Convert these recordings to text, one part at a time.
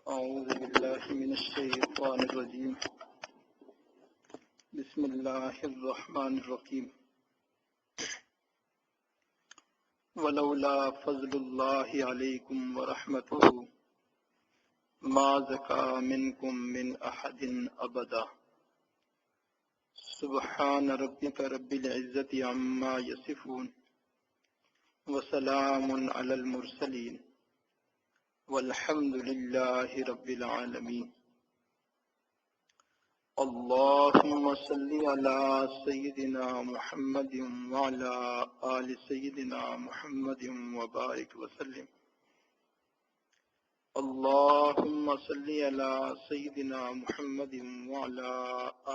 أعوذ بالله من الشيطان الرجيم بسم الله الرحمن الرحيم ولولا فضل الله عليكم ورحمته ما زكى منكم من أحد أبدا سبحان ربك رب العزة عما يصفون وسلام على المرسلين والحمد لله رب العالمين اللهم صل على سيدنا محمد وعلى آل سيدنا محمد وبارك وسلم اللهم صل على سيدنا محمد وعلى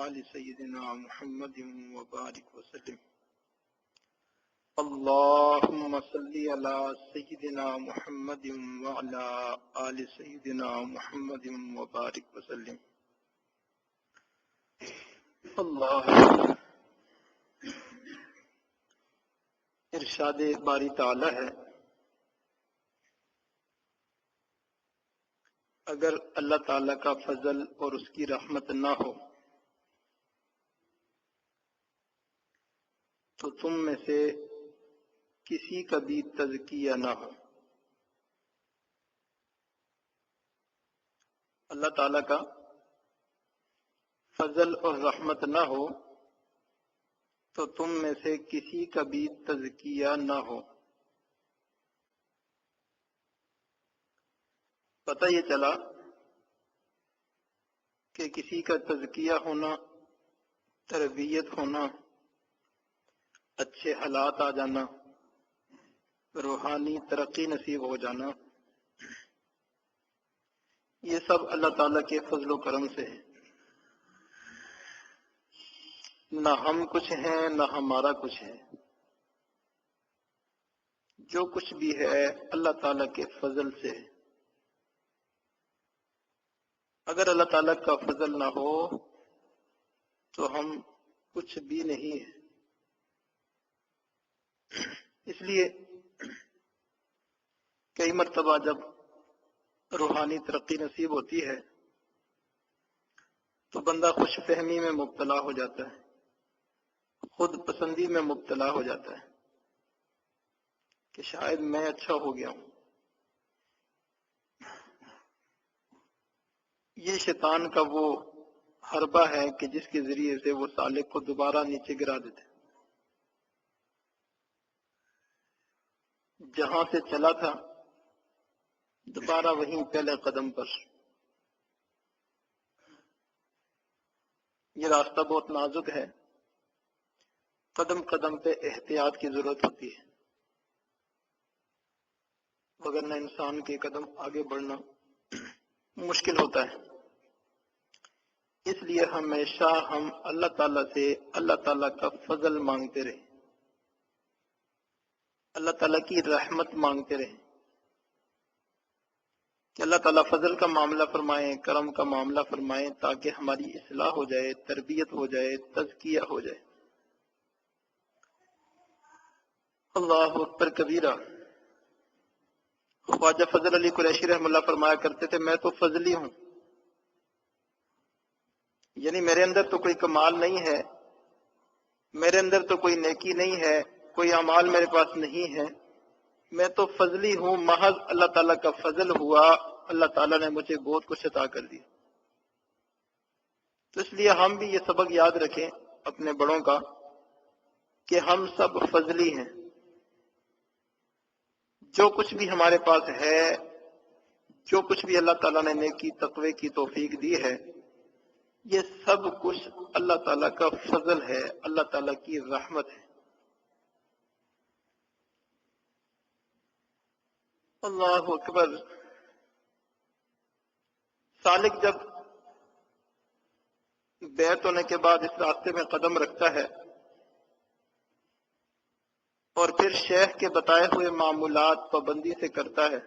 آل سيدنا محمد وبارك وسلم اللهم صل على سيدنا محمد وعلى آل سيدنا محمد وبارك وسلم اللہ ارشاد باری تعالی ہے، اگر اللہ تعالی کا فضل اور اس کی رحمت نہ ہو تو تم میں سے کسی کا بھی تزکیہ نہ ہو۔ اللہ تعالی کا فضل اور رحمت نہ ہو تو تم میں سے کسی کا بھی تزکیہ نہ ہو۔ پتہ یہ چلا کہ کسی کا تزکیہ ہونا، تربیت ہونا، اچھے حالات آ جانا، روحانی ترقی نصیب ہو جانا، یہ سب اللہ تعالیٰ کے فضل و کرم سے ہے۔ نہ ہم کچھ ہیں نہ ہمارا کچھ ہے، جو کچھ بھی ہے اللہ تعالیٰ کے فضل سے ہے۔ اگر اللہ تعالیٰ کا فضل نہ ہو تو ہم کچھ بھی نہیں ہیں۔ اس لیے کئی مرتبہ جب روحانی ترقی نصیب ہوتی ہے تو بندہ خوش فہمی میں مبتلا ہو جاتا ہے، خود پسندی میں مبتلا ہو جاتا ہے کہ شاید میں اچھا ہو گیا ہوں۔ یہ شیطان کا وہ حربہ ہے کہ جس کے ذریعے سے وہ سالک کو دوبارہ نیچے گرا دیتے، جہاں سے چلا تھا دوبارہ وہیں پہلے قدم پر۔ یہ راستہ بہت نازک ہے، قدم قدم پہ احتیاط کی ضرورت ہوتی ہے، وگرنہ انسان کے قدم آگے بڑھنا مشکل ہوتا ہے۔ اس لیے ہمیشہ ہم اللہ تعالیٰ سے اللہ تعالیٰ کا فضل مانگتے رہیں، اللہ تعالیٰ کی رحمت مانگتے رہیں کہ اللہ تعالیٰ فضل کا معاملہ فرمائیں، کرم کا معاملہ فرمائیں، تاکہ ہماری اصلاح ہو جائے، تربیت ہو جائے، تزکیہ ہو جائے۔ اللہ اکبر کبیرہ۔ خواجہ فضل علی قریشی رحمہ اللہ فرمایا کرتے تھے، میں تو فضلی ہوں، یعنی میرے اندر تو کوئی کمال نہیں ہے، میرے اندر تو کوئی نیکی نہیں ہے، کوئی اعمال میرے پاس نہیں ہے، میں تو فضلی ہوں، محض اللہ تعالیٰ کا فضل ہوا، اللہ تعالیٰ نے مجھے بہت کچھ عطا کر دیا۔ تو اس لیے ہم بھی یہ سبق یاد رکھیں اپنے بڑوں کا کہ ہم سب فضلی ہیں۔ جو کچھ بھی ہمارے پاس ہے، جو کچھ بھی اللہ تعالیٰ نے نیکی تقوی کی توفیق دی ہے، یہ سب کچھ اللہ تعالیٰ کا فضل ہے، اللہ تعالیٰ کی رحمت ہے۔ اللہ اکبر۔ سالک جب بیعت ہونے کے بعد اس راستے میں قدم رکھتا ہے اور پھر شیخ کے بتائے ہوئے معمولات پابندی سے کرتا ہے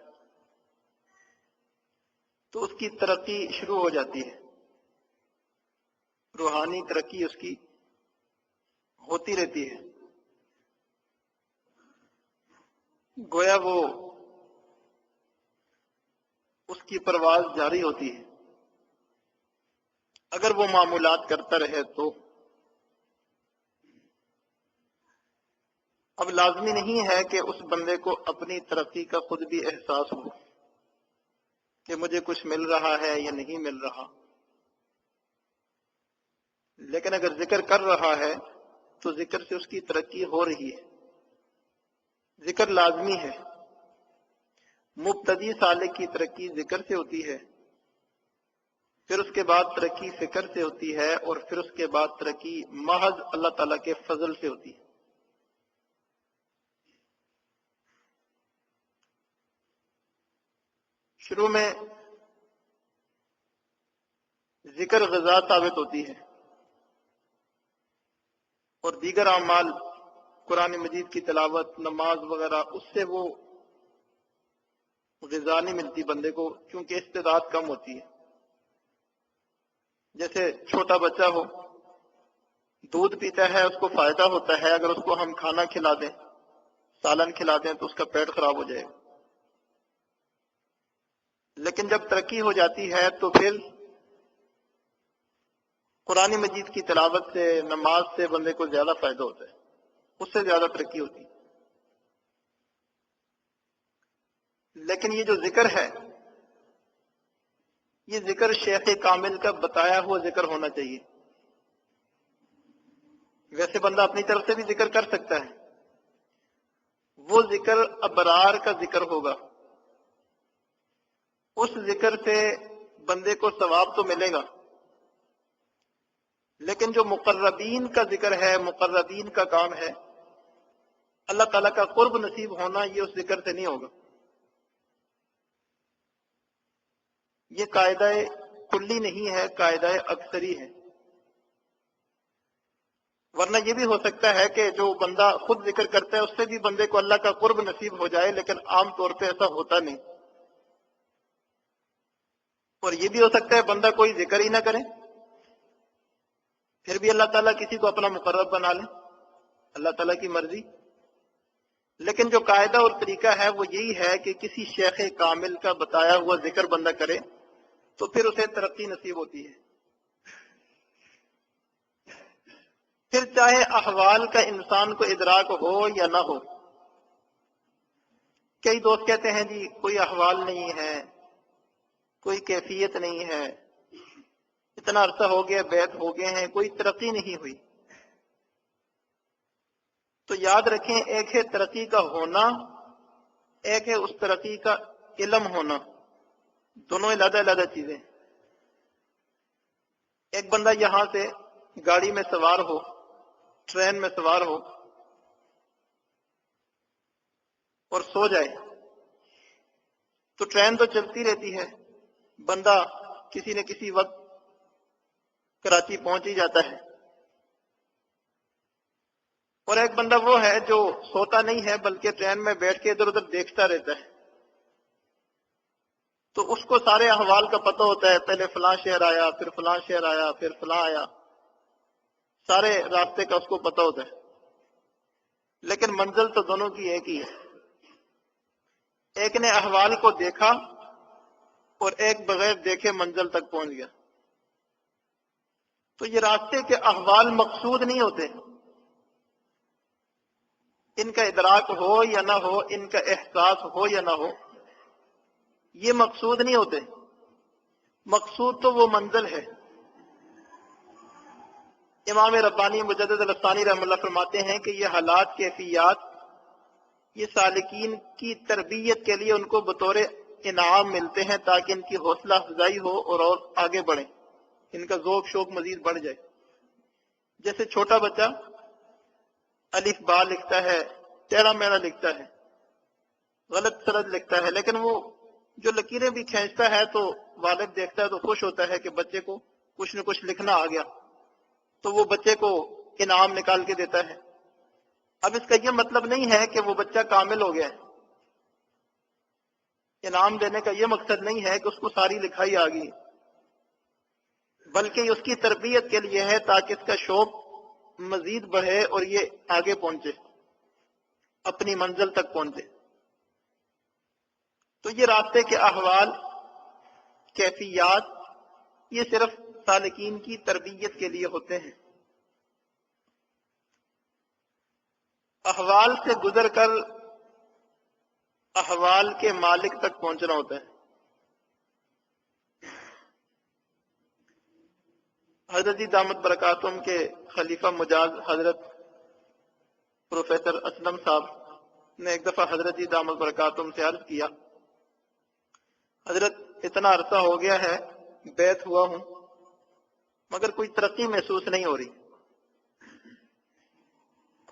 تو اس کی ترقی شروع ہو جاتی ہے، روحانی ترقی اس کی ہوتی رہتی ہے۔ گویا وہ اس اس کی پرواز جاری ہوتی ہے، اگر وہ معمولات کرتا رہے تو۔ اب لازمی نہیں ہے کہ اس بندے کو اپنی ترقی کا خود بھی احساس ہو کہ مجھے کچھ مل رہا ہے یا نہیں مل رہا، لیکن اگر ذکر کر رہا ہے تو ذکر سے اس کی ترقی ہو رہی ہے۔ ذکر لازمی ہے۔ مبتدی سالک کی ترقی ذکر سے ہوتی ہے، پھر اس کے بعد ترقی فکر سے ہوتی ہے، اور پھر اس کے بعد ترقی محض اللہ تعالیٰ کے فضل سے ہوتی ہے۔ شروع میں ذکر غذا ثابت ہوتی ہے، اور دیگر اعمال قرآن مجید کی تلاوت، نماز وغیرہ، اس سے وہ غذا نہیں ملتی بندے کو، کیونکہ استعداد کم ہوتی ہے۔ جیسے چھوٹا بچہ ہو، دودھ پیتا ہے، اس کو فائدہ ہوتا ہے، اگر اس کو ہم کھانا کھلا دیں، سالن کھلا دیں تو اس کا پیٹ خراب ہو جائے گا۔ لیکن جب ترقی ہو جاتی ہے تو پھر قرآن مجید کی تلاوت سے، نماز سے بندے کو زیادہ فائدہ ہوتا ہے، اس سے زیادہ ترقی ہوتی ہے۔ لیکن یہ جو ذکر ہے، یہ ذکر شیخ کامل کا بتایا ہوا ذکر ہونا چاہیے۔ ویسے بندہ اپنی طرف سے بھی ذکر کر سکتا ہے، وہ ذکر ابرار کا ذکر ہوگا، اس ذکر سے بندے کو ثواب تو ملے گا، لیکن جو مقربین کا ذکر ہے، مقربین کا کام ہے، اللہ تعالیٰ کا قرب نصیب ہونا، یہ اس ذکر سے نہیں ہوگا۔ یہ قاعدہ کلی نہیں ہے، قاعدہ اکثری ہے۔ ورنہ یہ بھی ہو سکتا ہے کہ جو بندہ خود ذکر کرتا ہے اس سے بھی بندے کو اللہ کا قرب نصیب ہو جائے، لیکن عام طور پہ ایسا ہوتا نہیں۔ اور یہ بھی ہو سکتا ہے بندہ کوئی ذکر ہی نہ کرے، پھر بھی اللہ تعالیٰ کسی کو اپنا مقرب بنا لے، اللہ تعالیٰ کی مرضی۔ لیکن جو قاعدہ اور طریقہ ہے وہ یہی ہے کہ کسی شیخ کامل کا بتایا ہوا ذکر بندہ کرے تو پھر اسے ترقی نصیب ہوتی ہے۔ پھر چاہے احوال کا انسان کو ادراک ہو یا نہ ہو۔ کئی دوست کہتے ہیں جی کوئی احوال نہیں ہے، کوئی کیفیت نہیں ہے، اتنا عرصہ ہو گیا، بیعت ہو گئے ہیں، کوئی ترقی نہیں ہوئی۔ تو یاد رکھیں، ایک ہے ترقی کا ہونا، ایک ہے اس ترقی کا علم ہونا، دونوں علیحدہ علیحدہ چیزیں۔ ایک بندہ یہاں سے گاڑی میں سوار ہو، ٹرین میں سوار ہو اور سو جائے تو ٹرین تو چلتی رہتی ہے، بندہ کسی نہ کسی وقت کراچی پہنچ ہی جاتا ہے۔ اور ایک بندہ وہ ہے جو سوتا نہیں ہے بلکہ ٹرین میں بیٹھ کے ادھر ادھر دیکھتا رہتا ہے، تو اس کو سارے احوال کا پتہ ہوتا ہے، پہلے فلاں شہر آیا، پھر فلاں شہر آیا، پھر فلاں آیا، سارے راستے کا اس کو پتہ ہوتا ہے۔ لیکن منزل تو دونوں کی ایک ہی ہے، ایک نے احوال کو دیکھا اور ایک بغیر دیکھے منزل تک پہنچ گیا۔ تو یہ راستے کے احوال مقصود نہیں ہوتے، ان کا ادراک ہو یا نہ ہو، ان کا احساس ہو یا نہ ہو، یہ مقصود نہیں ہوتے۔ مقصود تو وہ منزل ہے۔ امام ربانی مجدد الثانی رحمہ اللہ فرماتے ہیں کہ یہ حالات، کیفیات، یہ سالکین کی تربیت کے لیے ان کو بطور انعام ملتے ہیں تاکہ ان کی حوصلہ افزائی ہو اور آگے بڑھیں، ان کا ذوق شوق مزید بڑھ جائے۔ جیسے چھوٹا بچہ الف با لکھتا ہے، ٹیڑھا میڑھا لکھتا ہے، غلط سلط لکھتا ہے، لیکن وہ جو لکیریں بھی کھینچتا ہے تو والد دیکھتا ہے تو خوش ہوتا ہے کہ بچے کو کچھ نہ کچھ لکھنا آ گیا، تو وہ بچے کو انعام نکال کے دیتا ہے۔ اب اس کا یہ مطلب نہیں ہے کہ وہ بچہ کامل ہو گیا ہے، انعام دینے کا یہ مقصد نہیں ہے کہ اس کو ساری لکھائی آ گئی، بلکہ اس کی تربیت کے لیے ہے تاکہ اس کا شوق مزید بڑھے اور یہ آگے پہنچے، اپنی منزل تک پہنچے۔ تو یہ راستے کے احوال کیفیات یہ صرف سالکین کی تربیت کے لیے ہوتے ہیں. احوال سے گزر کر احوال کے مالک تک پہنچنا ہوتا ہے. حضرت جی دامت برکاتہم کے خلیفہ مجاز حضرت پروفیسر اسلم صاحب نے ایک دفعہ حضرت جی دامت برکاتہم سے عرض کیا، حضرت اتنا عرصہ ہو گیا ہے بیعت ہوا ہوں مگر کوئی ترقی محسوس نہیں ہو رہی.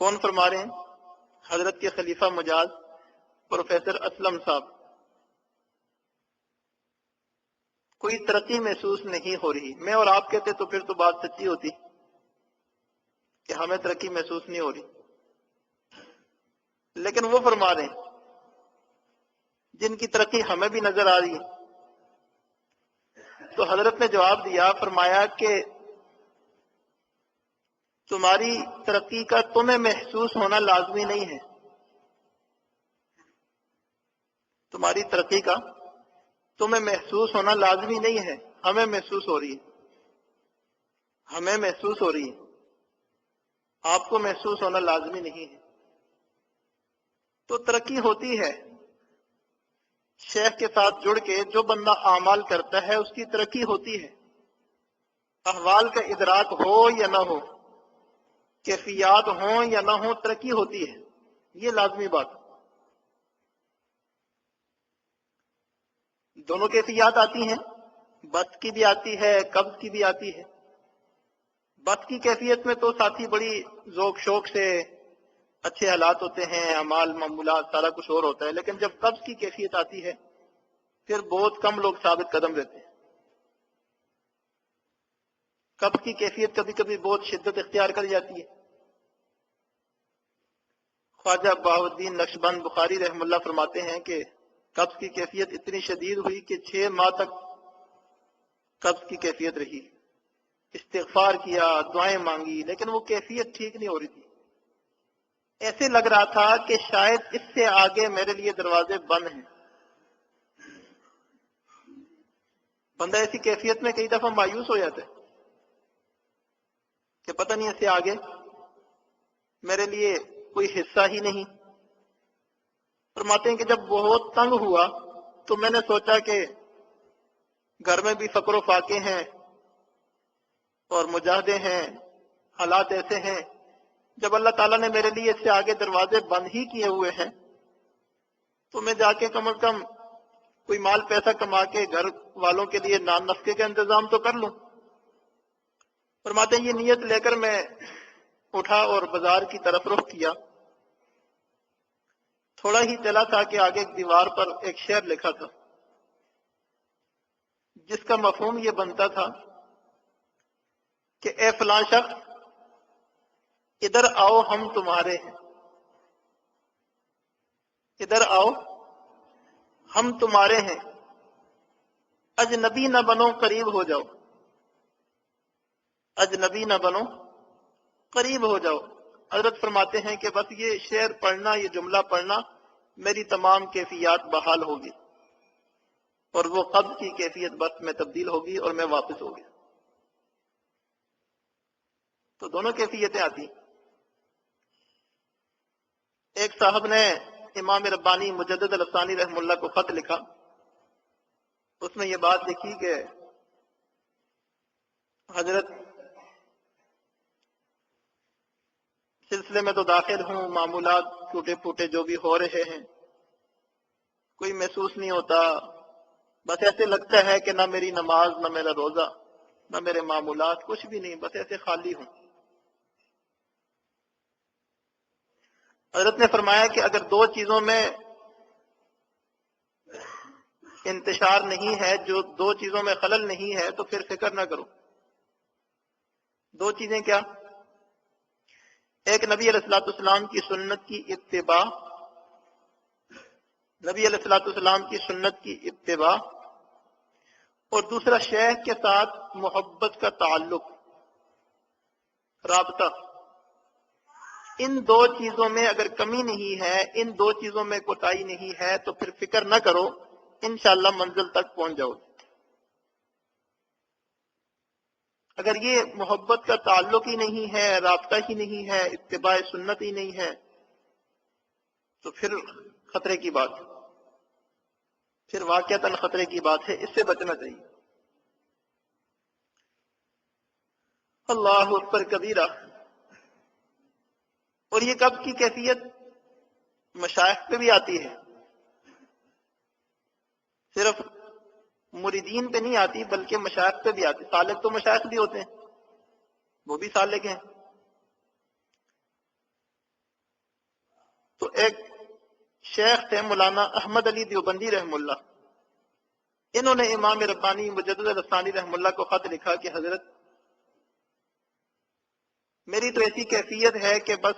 کون فرما رہے ہیں؟ حضرت کے خلیفہ مجاز پروفیسر اسلم صاحب. کوئی ترقی محسوس نہیں ہو رہی. میں اور آپ کہتے تو پھر تو بات سچی ہوتی کہ ہمیں ترقی محسوس نہیں ہو رہی، لیکن وہ فرما رہے ہیں جن کی ترقی ہمیں بھی نظر آ رہی ہے. تو حضرت نے جواب دیا، فرمایا کہ تمہاری ترقی کا تمہیں محسوس ہونا لازمی نہیں ہے. تمہاری ترقی کا تمہیں محسوس ہونا لازمی نہیں ہے، ہمیں محسوس ہو رہی ہے. ہمیں محسوس ہو رہی ہے، آپ کو محسوس ہونا لازمی نہیں ہے. تو ترقی ہوتی ہے. شیخ کے ساتھ جڑ کے جو بندہ اعمال کرتا ہے اس کی ترقی ہوتی ہے. احوال کا ادراک ہو یا نہ ہو، کیفیات ہوں یا نہ ہوں، ترقی ہوتی ہے. یہ لازمی بات. دونوں کیفیات آتی ہیں، بس کی بھی آتی ہے، قبض کی بھی آتی ہے. بس کی کیفیت میں تو ساتھی بڑی ذوق شوق سے اچھے حالات ہوتے ہیں، اعمال معمولات سارا کچھ اور ہوتا ہے. لیکن جب قبض کی کیفیت آتی ہے پھر بہت کم لوگ ثابت قدم رہتے ہیں. قبض کی کیفیت کبھی کبھی بہت شدت اختیار کر جاتی ہے. خواجہ بہاؤالدین نقشبند بخاری رحم اللہ فرماتے ہیں کہ قبض کی کیفیت اتنی شدید ہوئی کہ 6 ماہ تک قبض کی کیفیت رہی. استغفار کیا، دعائیں مانگی، لیکن وہ کیفیت ٹھیک نہیں ہو رہی تھی. ایسے لگ رہا تھا کہ شاید اس سے آگے میرے لیے دروازے بند ہیں. بندہ ایسی کیفیت میں کئی دفعہ مایوس ہو جاتا ہے کہ پتہ نہیں اس سے آگے میرے لیے کوئی حصہ ہی نہیں. فرماتے ہیں کہ جب بہت تنگ ہوا تو میں نے سوچا کہ گھر میں بھی فقر و فاقے ہیں اور مجاہدے ہیں، حالات ایسے ہیں. جب اللہ تعالیٰ نے میرے لیے اس سے آگے دروازے بند ہی کیے ہوئے ہیں تو میں جا کے کم از کم کوئی مال پیسہ کما کے گھر والوں کے لیے نان نفقے کا انتظام تو کر لوں. فرماتے ہیں یہ نیت لے کر میں اٹھا اور بازار کی طرف رخ کیا. تھوڑا ہی چلا تھا کہ آگے ایک دیوار پر ایک شعر لکھا تھا جس کا مفہوم یہ بنتا تھا کہ اے فلاں شخص ادھر آؤ ہم تمہارے ہیں، ادھر آؤ ہم تمہارے ہیں، اجنبی نہ بنو قریب ہو جاؤ، اجنبی نہ بنو قریب ہو جاؤ. حضرت فرماتے ہیں کہ بس یہ شعر پڑھنا، یہ جملہ پڑھنا میری تمام کیفیات بحال ہوگی اور وہ قبض کی کیفیت بس میں تبدیل ہوگی اور میں واپس ہو گیا. تو دونوں کیفیتیں آتی. ایک صاحب نے امام ربانی مجدد الافسانی رحم اللہ کو خط لکھا. اس میں یہ بات لکھی کہ حضرت سلسلے میں تو داخل ہوں، معمولات ٹوٹے پھوٹے جو بھی ہو رہے ہیں کوئی محسوس نہیں ہوتا. بس ایسے لگتا ہے کہ نہ میری نماز، نہ میرا روزہ، نہ میرے معمولات، کچھ بھی نہیں، بس ایسے خالی ہوں. حضرت نے فرمایا کہ اگر 2 چیزوں میں انتشار نہیں ہے، جو 2 چیزوں میں خلل نہیں ہے، تو پھر فکر نہ کرو. 2 چیزیں کیا؟ ایک نبی علیہ السلام کی سنت کی اتباع، نبی علیہ السلام کی سنت کی اتباع، اور دوسرا شیخ کے ساتھ محبت کا تعلق، رابطہ. ان 2 چیزوں میں اگر کمی نہیں ہے، ان 2 چیزوں میں کوتاہی نہیں ہے، تو پھر فکر نہ کرو، انشاءاللہ منزل تک پہنچ جاؤ. اگر یہ محبت کا تعلق ہی نہیں ہے، رابطہ ہی نہیں ہے، اتباع سنت ہی نہیں ہے، تو پھر خطرے کی بات ہے، پھر واقعتاً خطرے کی بات ہے، اس سے بچنا چاہیے۔ اللہ اکبر کبیرہ۔ اور یہ کب کی کیفیت مشائخ پہ بھی آتی ہے، صرف مریدین پہ نہیں آتی بلکہ مشائخ پہ بھی آتی۔ سالک تو مشائخ بھی ہوتے ہیں، وہ بھی سالک ہیں۔ تو ایک شیخ تھے مولانا احمد علی دیوبندی رحم اللہ، انہوں نے امام ربانی مجدد الثانی رحم اللہ کو خط لکھا کہ حضرت میری تو ایسی کیفیت ہے کہ بس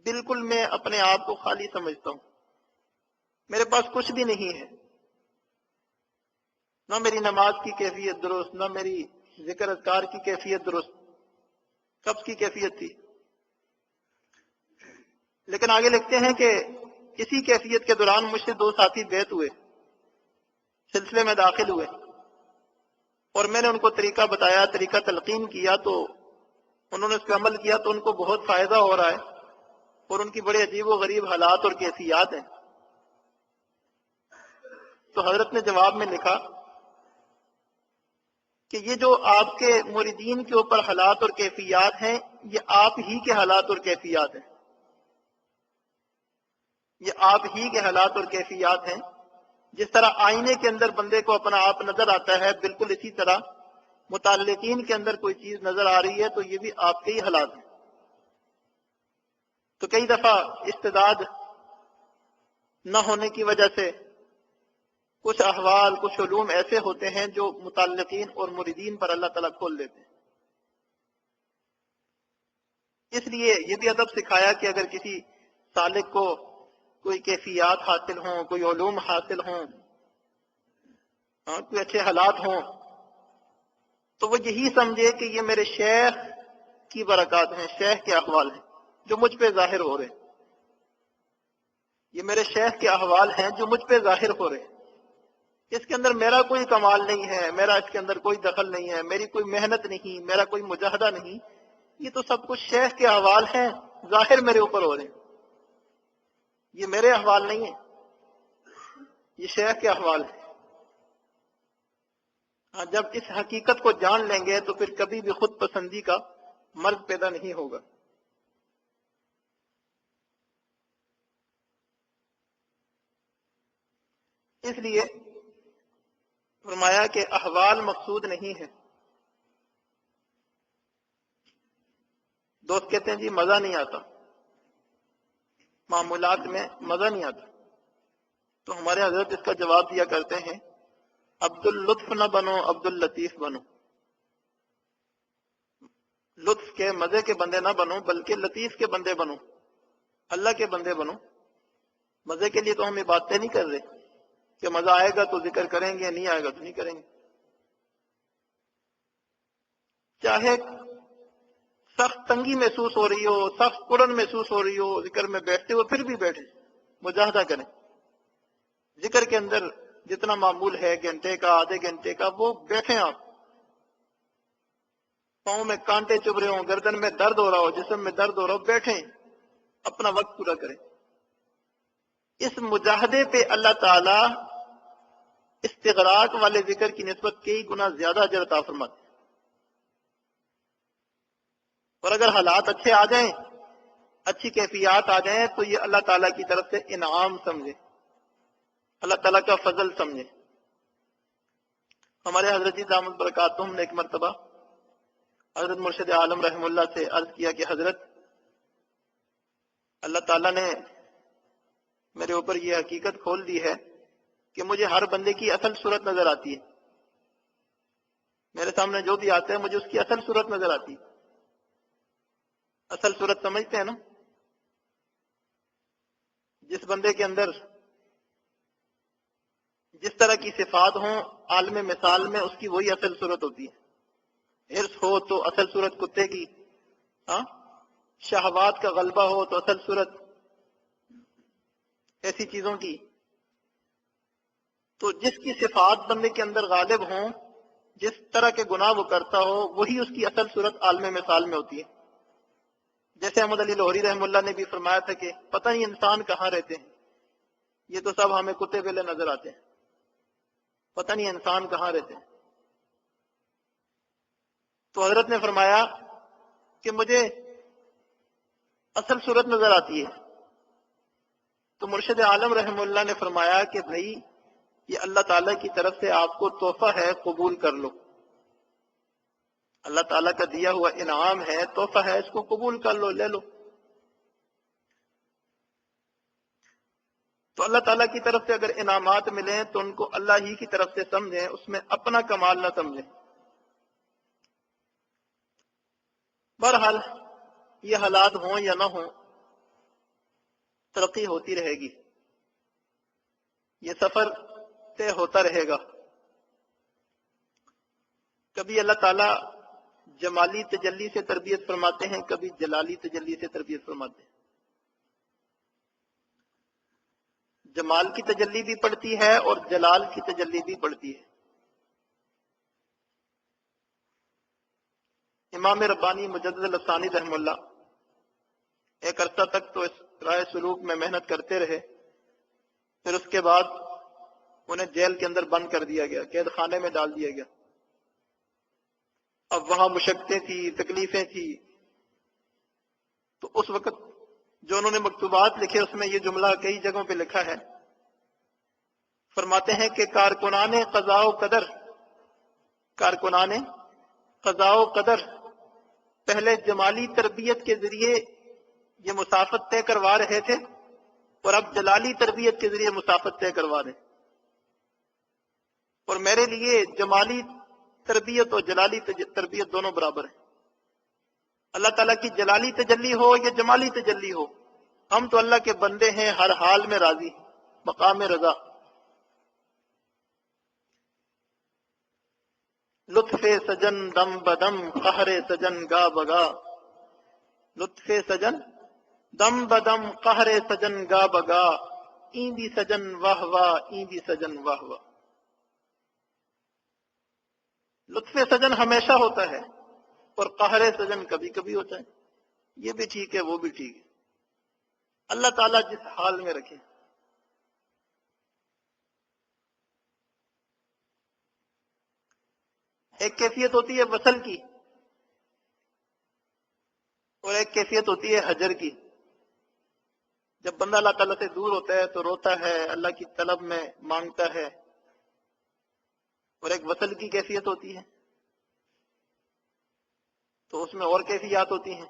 بالکل میں اپنے آپ کو خالی سمجھتا ہوں، میرے پاس کچھ بھی نہیں ہے، نہ میری نماز کی کیفیت درست، نہ میری ذکر اذکار کی کیفیت درست۔ قبض کی کیفیت تھی۔ لیکن آگے لکھتے ہیں کہ اسی کیفیت کے دوران مجھ سے دو ساتھی بیعت ہوئے، سلسلے میں داخل ہوئے، اور میں نے ان کو طریقہ بتایا، طریقہ تلقین کیا، تو انہوں نے اس پہ عمل کیا تو ان کو بہت فائدہ ہو رہا ہے، اور ان کی بڑے عجیب و غریب حالات اور کیفیات ہیں۔ تو حضرت نے جواب میں لکھا کہ یہ جو آپ کے مریدین کے اوپر حالات اور کیفیات ہیں، یہ آپ ہی کے حالات اور کیفیات ہیں، یہ آپ ہی کے حالات اور کیفیات ہیں۔ جس طرح آئینے کے اندر بندے کو اپنا آپ نظر آتا ہے، بالکل اسی طرح متعلقین کے اندر کوئی چیز نظر آ رہی ہے تو یہ بھی آپ کے ہی حالات ہیں۔ تو کئی دفعہ استعداد نہ ہونے کی وجہ سے کچھ احوال، کچھ علوم ایسے ہوتے ہیں جو متعلقین اور مریدین پر اللہ تعالیٰ کھول دیتے ہیں۔ اس لیے یہ بھی ادب سکھایا کہ اگر کسی سالک کو کوئی کیفیات حاصل ہوں، کوئی علوم حاصل ہوں، کوئی اچھے حالات ہوں، تو وہ یہی سمجھے کہ یہ میرے شیخ کی برکات ہیں، شیخ کے احوال ہیں جو مجھ پہ ظاہر ہو رہے ہیں، یہ میرے شیخ کے احوال ہیں جو مجھ پہ ظاہر ہو رہے ہیں۔ اس کے اندر میرا کوئی کمال نہیں ہے، میرا اس کے اندر کوئی دخل نہیں ہے، میری کوئی محنت نہیں، میرا کوئی مجاہدہ نہیں، یہ تو سب کچھ شیخ کے احوال ہیں، ظاہر میرے اوپر ہو رہے ہیں، یہ میرے احوال نہیں ہیں، یہ شیخ کے احوال ہیں۔ جب اس حقیقت کو جان لیں گے تو پھر کبھی بھی خود پسندی کا مرض پیدا نہیں ہوگا۔ اس لیے فرمایا کہ احوال مقصود نہیں ہے۔ دوست کہتے ہیں جی مزہ نہیں آتا، معمولات میں مزہ نہیں آتا، تو ہمارے حضرت اس کا جواب دیا کرتے ہیں، عبد اللطف نہ بنو، عبد اللطیف بنو۔ لطف کے مزے کے بندے نہ بنو بلکہ لطیف کے بندے بنو، اللہ کے بندے بنو۔ مزے کے لیے تو ہم یہ باتیں نہیں کر رہے کہ مزہ آئے گا تو ذکر کریں گے، نہیں آئے گا تو نہیں کریں گے۔ چاہے سخت تنگی محسوس ہو رہی ہو، سخت کڑن محسوس ہو رہی ہو، ذکر میں بیٹھتے ہو پھر بھی بیٹھے، مجاہدہ کریں۔ ذکر کے اندر جتنا معمول ہے، گھنٹے کا، آدھے گھنٹے کا، وہ بیٹھیں آپ۔ پاؤں میں کانٹے چبھ رہے ہوں، گردن میں درد ہو رہا ہو، جسم میں درد ہو رہا ہو، بیٹھیں، اپنا وقت پورا کریں۔ اس مجاہدے پہ اللہ تعالی استغراق والے ذکر کی نسبت کئی گنا زیادہ اجر عطا فرماتے ہیں۔ اور اگر حالات اچھے آ جائیں، اچھی کیفیات آ جائیں، تو یہ اللہ تعالیٰ کی طرف سے انعام سمجھے، اللہ تعالیٰ کا فضل سمجھے۔ ہمارے حضرت جی دامت برکاتہم نے ایک مرتبہ حضرت مرشد عالم رحم اللہ سے عرض کیا کہ حضرت، اللہ تعالیٰ نے میرے اوپر یہ حقیقت کھول دی ہے کہ مجھے ہر بندے کی اصل صورت نظر آتی ہے، میرے سامنے جو بھی آتا ہے مجھے اس کی اصل صورت نظر آتی ہے۔ اصل صورت سمجھتے ہیں نا؟ جس بندے کے اندر جس طرح کی صفات ہوں، عالم مثال میں اس کی وہی اصل صورت ہوتی ہے۔ حرص ہو تو اصل صورت کتے کی، شہوات کا غلبہ ہو تو اصل صورت ایسی چیزوں کی۔ تو جس کی صفات بندے کے اندر غالب ہوں جس طرح کے گناہ وہ کرتا ہو وہی اس کی اصل صورت عالم مثال میں ہوتی ہے. جیسے احمد علی لاہوری رحمہ اللہ نے بھی فرمایا تھا کہ پتہ نہیں انسان کہاں رہتے ہیں، یہ تو سب ہمیں کتے بلے نظر آتے ہیں، پتہ نہیں انسان کہاں رہتے ہیں. تو حضرت نے فرمایا کہ مجھے اصل صورت نظر آتی ہے. تو مرشد عالم رحمہ اللہ نے فرمایا کہ بھائی یہ اللہ تعالیٰ کی طرف سے آپ کو تحفہ ہے، قبول کر لو. اللہ تعالیٰ کا دیا ہوا انعام ہے، تحفہ ہے، اس کو قبول کر لو، لے لو. تو اللہ تعالیٰ کی طرف سے اگر انعامات ملیں تو ان کو اللہ ہی کی طرف سے سمجھیں، اس میں اپنا کمال نہ سمجھیں. بہرحال یہ حالات ہوں یا نہ ہوں، ترقی ہوتی رہے گی، یہ سفر طے ہوتا رہے گا. کبھی اللہ تعالیٰ جمالی تجلی سے تربیت فرماتے ہیں، کبھی جلالی تجلی سے تربیت فرماتے ہیں. جمال کی تجلی بھی پڑتی ہے اور جلال کی تجلی بھی پڑتی ہے. امام ربانی مجدد الثانی رحمہ اللہ ایک عرصہ تک تو اس رائے سلوک میں محنت کرتے رہے، پھر اس کے بعد انہیں جیل کے اندر بند کر دیا گیا، قید خانے میں ڈال دیا گیا. اب وہاں مشقتیں تھی، تکلیفیں تھی. تو اس وقت جو انہوں نے مکتوبات لکھے اس میں یہ جملہ کئی جگہوں پہ لکھا ہے. فرماتے ہیں کہ کارکنان قضاء و قدر، کارکنان قضاء و قدر پہلے جمالی تربیت کے ذریعے یہ مسافت طے کروا رہے تھے اور اب جلالی تربیت کے ذریعے مسافت طے کروا رہے ہیں. اور میرے لیے جمالی تربیت اور جلالی تربیت دونوں برابر ہیں. اللہ تعالیٰ کی جلالی تجلی ہو یا جمالی تجلی ہو، ہم تو اللہ کے بندے ہیں، ہر حال میں راضی، مقام رضا. لطف سجن دم بدم قہر سجن گا بگا، لطف سجن دم بدم قہر سجن گا بگا، این بھی سجن واہ واہ، این بھی سجن واہ واہ. لطف سجن ہمیشہ ہوتا ہے اور قہر سجن کبھی کبھی ہوتا ہے. یہ بھی ٹھیک ہے، وہ بھی ٹھیک ہے، اللہ تعالیٰ جس حال میں رکھے. ایک کیفیت ہوتی ہے وصل کی اور ایک کیفیت ہوتی ہے حجر کی. جب بندہ اللہ تعالیٰ سے دور ہوتا ہے تو روتا ہے، اللہ کی طلب میں مانگتا ہے. اور ایک وصل کی کیفیت ہوتی ہے تو اس میں اور کیفیات ہوتی ہیں.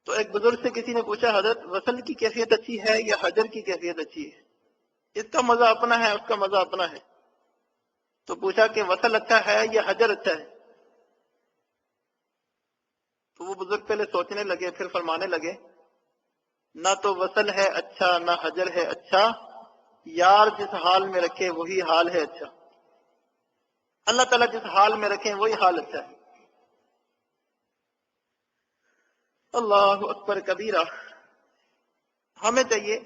تو ایک بزرگ سے کسی نے پوچھا، حضرت وصل کی کیفیت اچھی ہے یا حجر کی کیفیت اچھی ہے؟ اس کا مزہ اپنا ہے، اس کا مزہ اپنا ہے. تو پوچھا کہ وصل اچھا ہے یا حجر اچھا ہے؟ تو وہ بزرگ پہلے سوچنے لگے، پھر فرمانے لگے، نہ تو وصل ہے اچھا نہ حجر ہے اچھا، یار جس حال میں رکھے وہی حال ہے اچھا. اللہ تعالیٰ جس حال میں رکھیں وہی حال اچھا ہے. اللہ اکبر کبیرہ. ہمیں چاہیے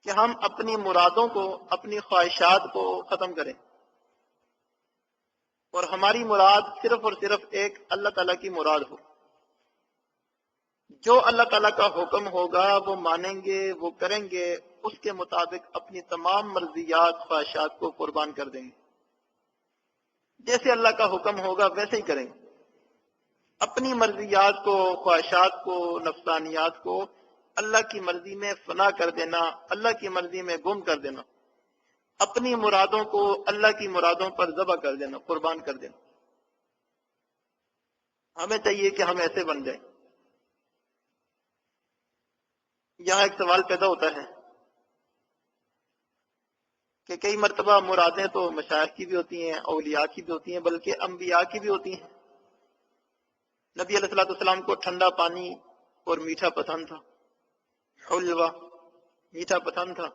کہ ہم اپنی مرادوں کو، اپنی خواہشات کو ختم کریں اور ہماری مراد صرف اور صرف ایک اللہ تعالیٰ کی مراد ہو. جو اللہ تعالیٰ کا حکم ہوگا وہ مانیں گے، وہ کریں گے، اس کے مطابق اپنی تمام مرضیات، خواہشات کو قربان کر دیں گے. جیسے اللہ کا حکم ہوگا ویسے ہی کریں گے. اپنی مرضیات کو، خواہشات کو، نفسانیات کو اللہ کی مرضی میں فنا کر دینا، اللہ کی مرضی میں گم کر دینا، اپنی مرادوں کو اللہ کی مرادوں پر ذبح کر دینا، قربان کر دینا. ہمیں چاہیے کہ ہم ایسے بن جائیں. یہاں ایک سوال پیدا ہوتا ہے کہ کئی مرتبہ مرادیں تو مشائخ کی بھی ہوتی ہیں، اولیاء کی بھی ہوتی ہیں، بلکہ انبیاء کی بھی ہوتی ہیں. نبی علیہ الصلوۃ والسلام کو ٹھنڈا پانی اور میٹھا پسند تھا، حلوہ میٹھا پسند تھا.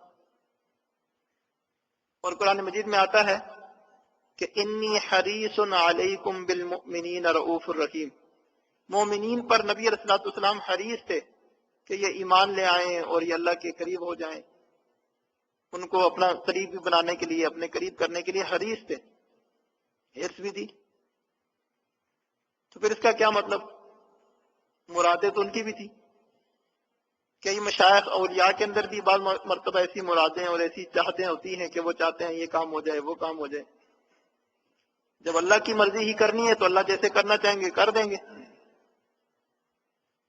اور قرآن مجید میں آتا ہے کہ انی حریص علیکم بالمؤمنین رؤوف الرحیم. مومنین پر نبی علیہ الصلوۃ والسلام حریص تھے کہ یہ ایمان لے آئیں اور یہ اللہ کے قریب ہو جائیں، ان کو اپنا قریب بنانے کے لیے، اپنے قریب کرنے کے لیے حریص تھے، حرص بھی تھی۔ تو پھر اس کا کیا مطلب؟ مرادیں تو ان کی بھی تھی۔ کئی مشائخ اولیاء کے اندر بھی بعض مرتبہ ایسی مرادیں اور ایسی چاہتیں ہوتی ہیں کہ وہ چاہتے ہیں یہ کام ہو جائے، وہ کام ہو جائے۔ جب اللہ کی مرضی ہی کرنی ہے تو اللہ جیسے کرنا چاہیں گے کر دیں گے۔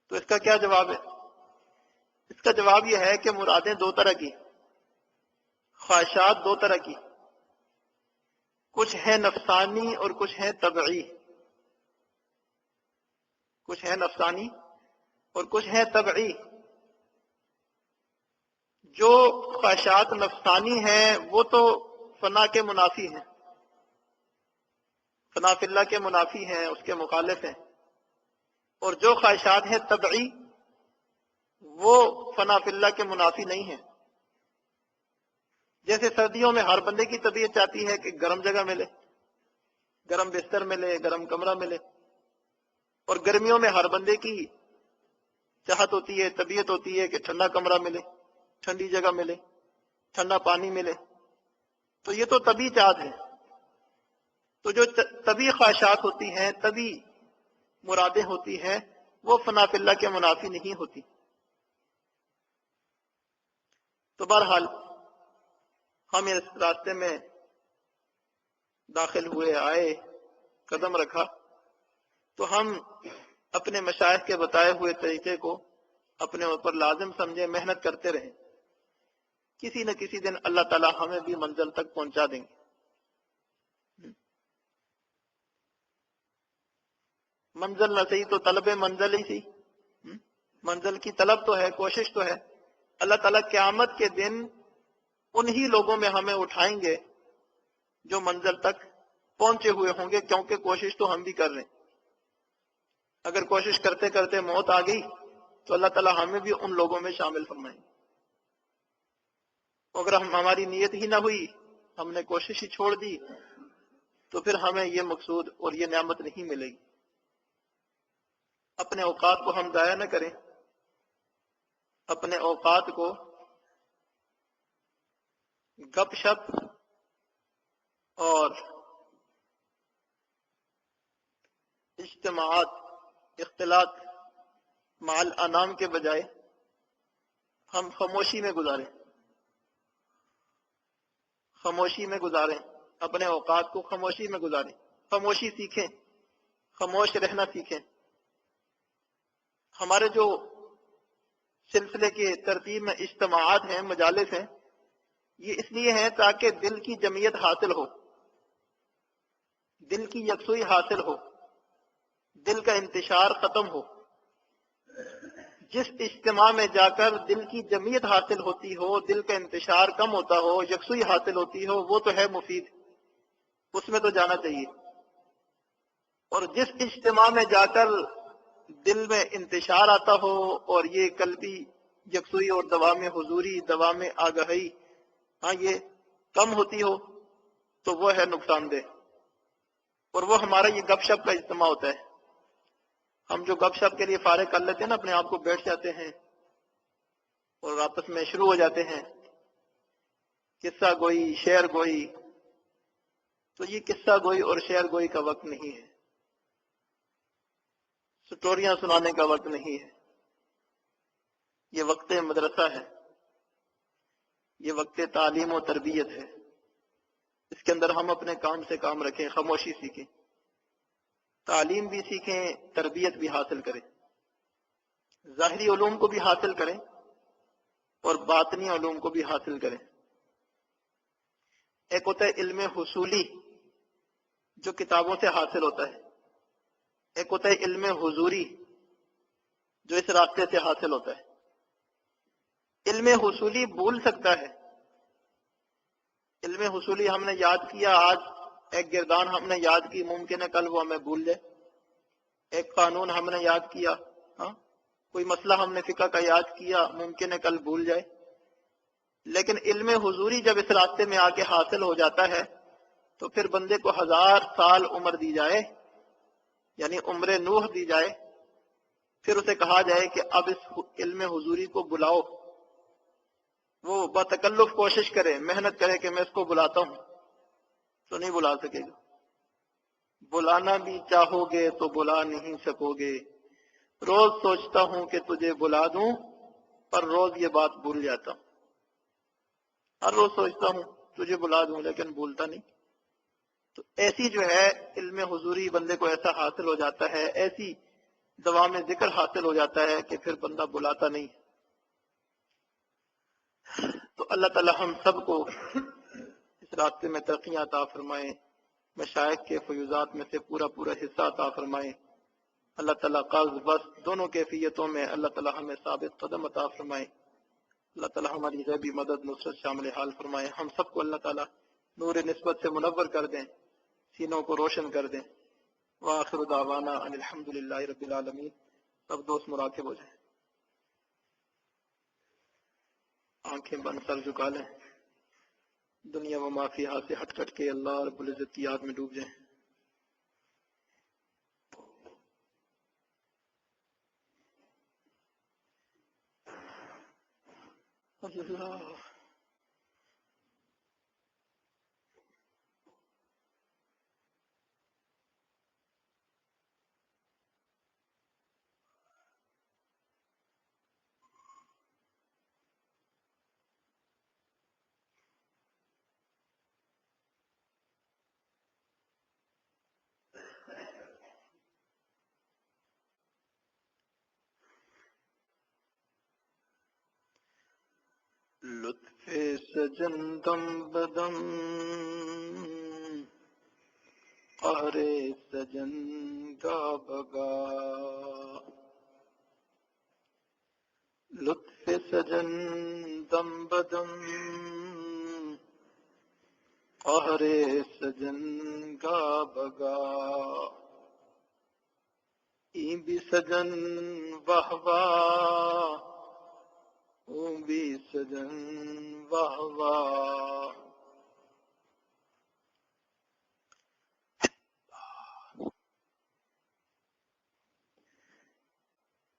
تو اس کا کیا جواب ہے؟ اس کا جواب یہ ہے کہ مرادیں دو طرح کی، خواہشات دو طرح کی، کچھ ہیں نفسانی اور کچھ ہیں طبعی۔ کچھ ہیں نفسانی اور کچھ ہیں طبعی۔ جو خواہشات نفسانی ہیں وہ تو فنا کے منافی ہیں، فنا فی اللہ کے منافی ہیں، اس کے مخالف ہیں۔ اور جو خواہشات ہیں طبعی وہ فنا فی اللہ کے منافی نہیں ہیں۔ جیسے سردیوں میں ہر بندے کی طبیعت چاہتی ہے کہ گرم جگہ ملے، گرم بستر ملے، گرم کمرہ ملے، اور گرمیوں میں ہر بندے کی چاہت ہوتی ہے، طبیعت ہوتی ہے کہ ٹھنڈا کمرہ ملے، ٹھنڈی جگہ ملے، ٹھنڈا پانی ملے۔ تو یہ تو طبی چاہت ہے۔ تو جو طبی خواہشات ہوتی ہیں، طبی مرادیں ہوتی ہیں، وہ فنا فی اللہ کے منافی نہیں ہوتی۔ تو بہرحال ہم اس راستے میں داخل ہوئے، آئے، قدم رکھا، تو ہم اپنے مشائخ کے بتائے ہوئے طریقے کو اپنے اوپر لازم سمجھیں، محنت کرتے رہیں۔ کسی نہ کسی دن اللہ تعالی ہمیں بھی منزل تک پہنچا دیں گے۔ منزل نہ صحیح تو طلب منزل ہی سی۔ منزل کی طلب تو ہے، کوشش تو ہے۔ اللہ تعالیٰ قیامت کے دن انہی لوگوں میں ہمیں اٹھائیں گے جو منزل تک پہنچے ہوئے ہوں گے، کیونکہ کوشش تو ہم بھی کر رہے ہیں۔ اگر کوشش کرتے کرتے موت آ گئی تو اللہ تعالیٰ ہمیں بھی ان لوگوں میں شامل فرمائیں گے۔ اگر ہماری نیت ہی نہ ہوئی، ہم نے کوشش ہی چھوڑ دی، تو پھر ہمیں یہ مقصود اور یہ نعمت نہیں ملے گی۔ اپنے اوقات کو ہم ضائع نہ کریں، اپنے اوقات کو گپ شپ اور اجتماعات، اختلاط مع الانام کے بجائے ہم خاموشی میں گزاریں، خاموشی میں گزاریں، اپنے اوقات کو خاموشی میں گزاریں، خاموشی سیکھیں، خاموش رہنا سیکھیں۔ ہمارے جو سلسلے کے ترتیب میں اجتماعات ہیں، مجالس ہیں، یہ اس لیے ہیں تاکہ دل کی جمعیت حاصل ہو، دل کی یکسوئی حاصل ہو، دل کا انتشار ختم ہو۔ جس اجتماع میں جا کر دل کی جمعیت حاصل ہوتی ہو، دل کا انتشار کم ہوتا ہو، یکسوئی حاصل ہوتی ہو، وہ تو ہے مفید، اس میں تو جانا چاہیے۔ اور جس اجتماع میں جا کر دل میں انتشار آتا ہو اور یہ قلبی یکسوئی اور دوام حضوری، دوام آگہی، یہ کم ہوتی ہو، تو وہ ہے نقصان دہ۔ اور وہ ہمارا یہ گپ شپ کا اجتماع ہوتا ہے۔ ہم جو گپ شپ کے لیے فارغ کر لیتے ہیں نا، اپنے آپ کو بیٹھ جاتے ہیں اور آپس میں شروع ہو جاتے ہیں قصہ گوئی، شعر گوئی، تو یہ قصہ گوئی اور شعر گوئی کا وقت نہیں ہے، سٹوریاں سنانے کا وقت نہیں ہے۔ یہ وقت مدرسہ ہے، یہ وقت تعلیم و تربیت ہے۔ اس کے اندر ہم اپنے کام سے کام رکھیں، خاموشی سیکھیں، تعلیم بھی سیکھیں، تربیت بھی حاصل کریں، ظاہری علوم کو بھی حاصل کریں اور باطنی علوم کو بھی حاصل کریں۔ ایک ہوتا ہے علم حصولی جو کتابوں سے حاصل ہوتا ہے، ایک ہوتا ہے علم حضوری جو اس راستے سے حاصل ہوتا ہے۔ علم حصولی بھول سکتا ہے، علم حصولی ہم نے یاد کیا، آج ایک گردان ہم نے یاد کی، ممکن ہے کل وہ ہمیں بھول جائے۔ ایک قانون ہم نے یاد کیا، کوئی مسئلہ ہم نے فقہ کا یاد کیا، ممکن ہے کل بھول جائے۔ لیکن علم حضوری جب اس راستے میں آ کے حاصل ہو جاتا ہے تو پھر بندے کو 1000 سال عمر دی جائے، یعنی عمر نوح دی جائے، پھر اسے کہا جائے کہ اب اس علم حضوری کو بلاؤ، وہ بتکلف کوشش کرے، محنت کرے کہ میں اس کو بلاتا ہوں، تو نہیں بلا سکے گا۔ بلانا بھی چاہو گے تو بلا نہیں سکو گے۔ روز سوچتا ہوں کہ تجھے بلا دوں، پر روز یہ بات بھول جاتا ہوں۔ ہر روز سوچتا ہوں تجھے بلا دوں، لیکن بھولتا نہیں۔ تو ایسی جو ہے علم حضوری بندے کو ایسا حاصل ہو جاتا ہے، ایسی دوام ذکر حاصل ہو جاتا ہے کہ پھر بندہ بلاتا نہیں۔ تو اللہ تعالی ہم سب کو اس راستے میں ترقیاں عطا فرمائے، مشائخ کے فیوزات میں سے پورا پورا حصہ عطا فرمائے۔ اللہ تعالیٰ قرض بس دونوں کیفیتوں میں اللہ تعالیٰ ہمیں ثابت قدم عطا فرمائے۔ اللہ تعالیٰ ہماری غیبی مدد نصرت شامل حال فرمائے۔ ہم سب کو اللہ تعالیٰ نور نسبت سے منور کر دیں، سینوں کو روشن کر دیں۔ وآخر دعوانا ان الحمدللہ رب العالمین۔ سب دوست مراقب ہو جائیں، آنکھیں بند، سر جھکا لیں، دنیا و مافیہا سے ہٹ کٹ کے اللہ رب العزت کی یاد میں ڈوب جائیں۔ اللہ لطف سجن دم بدم، قہر سجن گا بگا، لطف سجن دم بدم، قہر سجن گا بگا، این بھی سجن واہ واہ، اون بھی سجن واہ واہ۔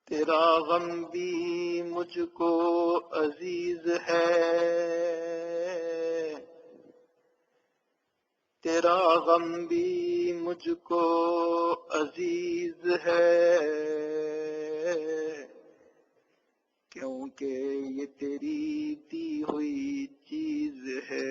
تیرا غم بھی مجھ کو عزیز ہے، تیرا غم بھی مجھ کو عزیز ہے، کیونکہ یہ تیری دی ہوئی چیز ہے۔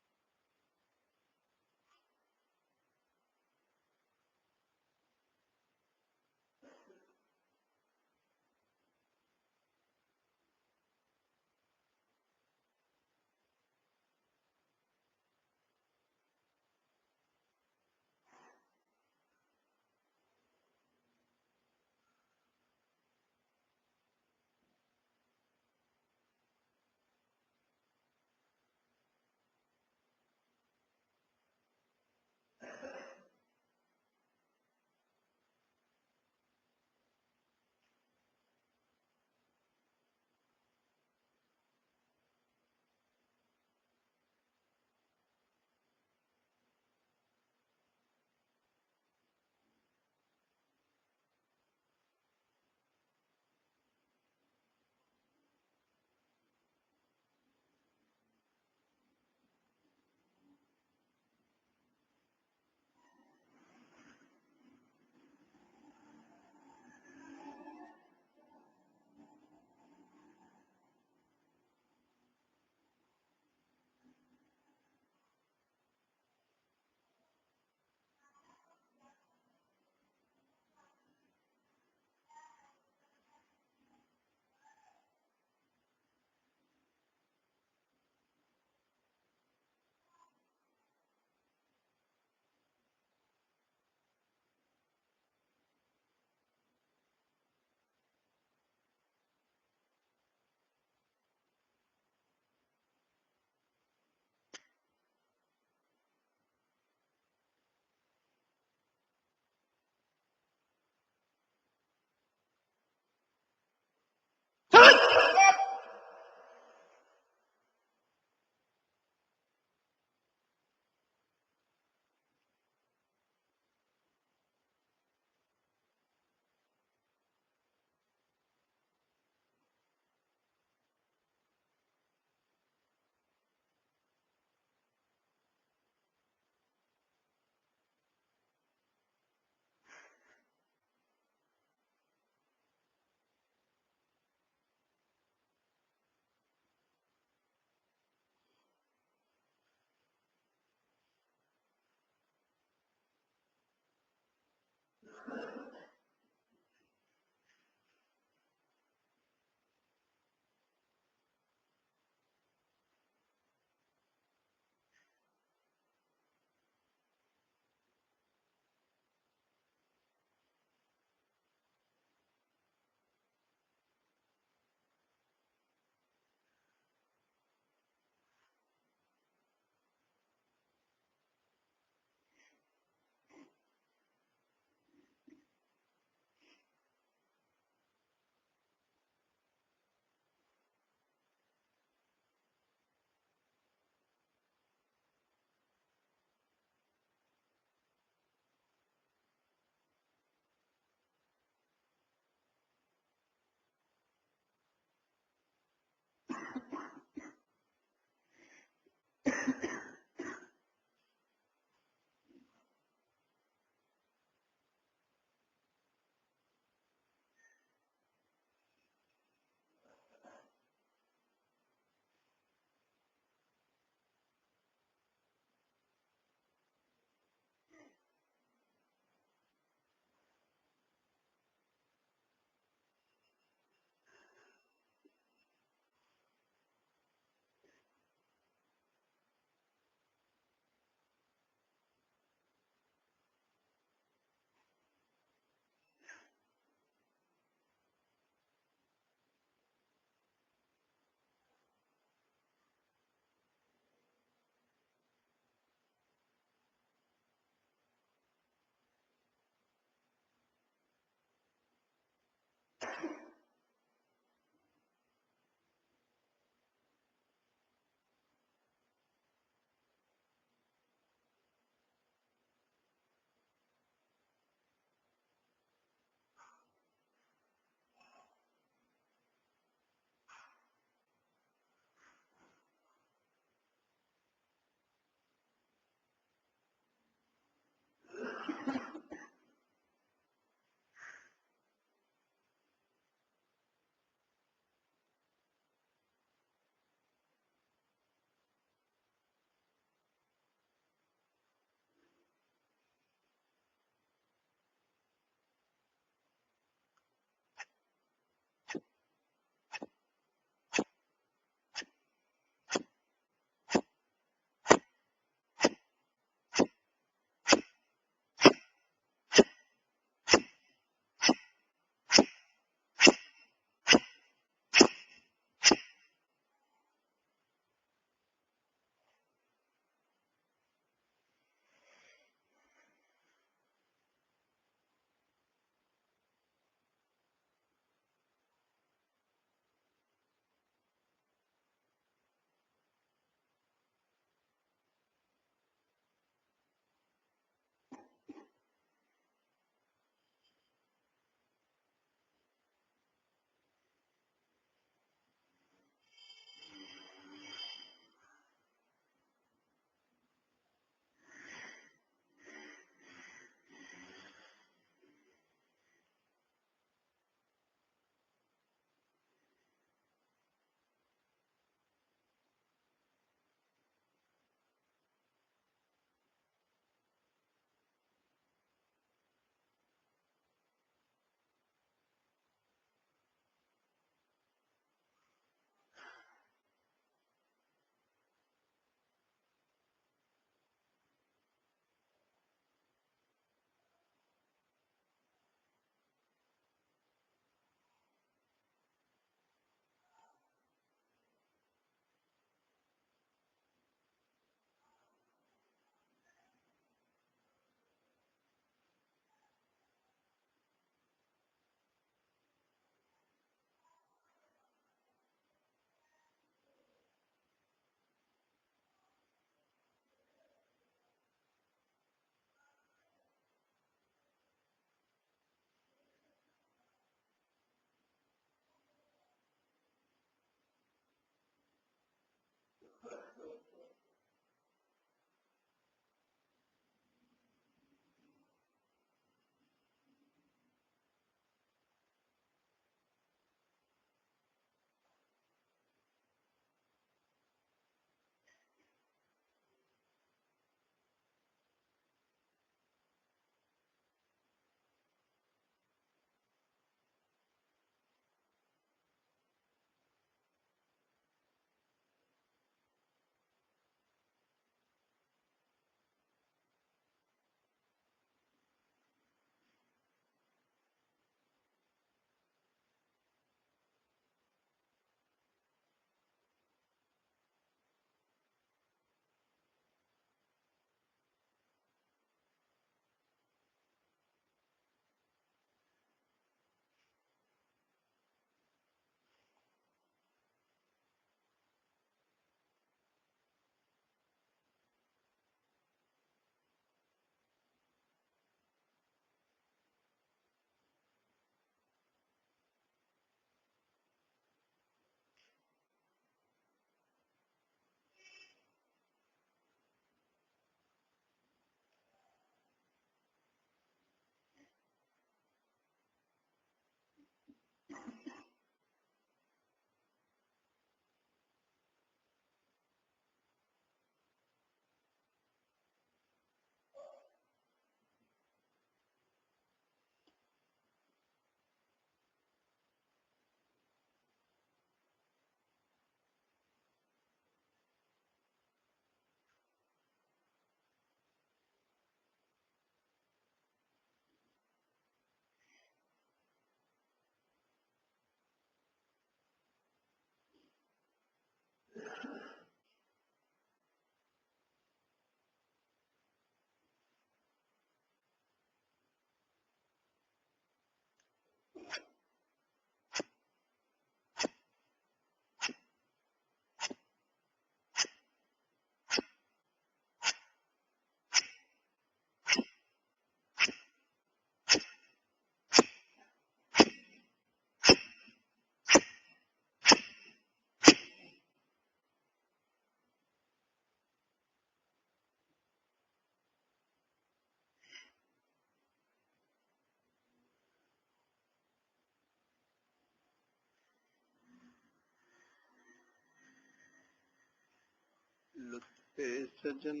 سجن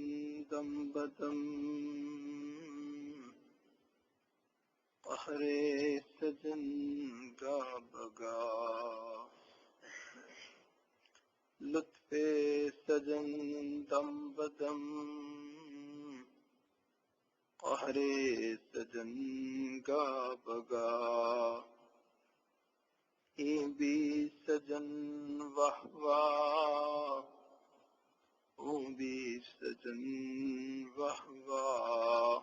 دم بدم قہر سجن گا بگا لطف سجن دم بدم قہر سجن گا بگا بھی سجن واہ واہ بھی سجن واہ واہ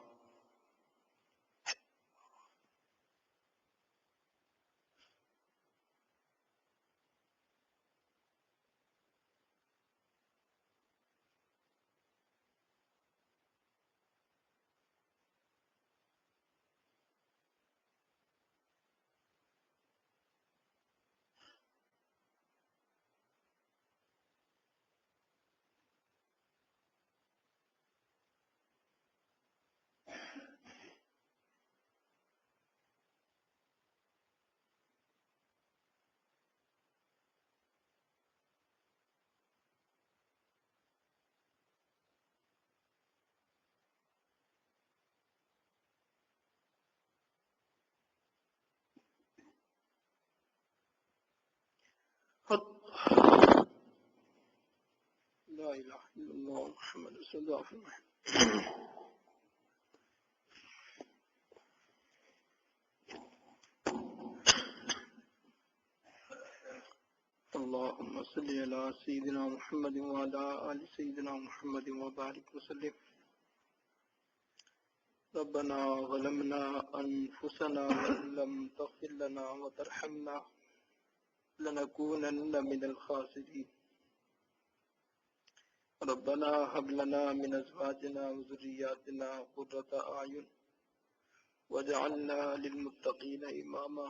لا الہ الا اللہ محمد رسول اللہ. اللهم صل على سيدنا محمد وعلى آل سيدنا محمد وبارك وسلم. ربنا ظلمنا أنفسنا وإن لم تغفر لنا وترحمنا لنكونن من الخاسرين. ربنا هب لنا من أزواجنا وذرياتنا قرة أعين واجعلنا للمتقين إماما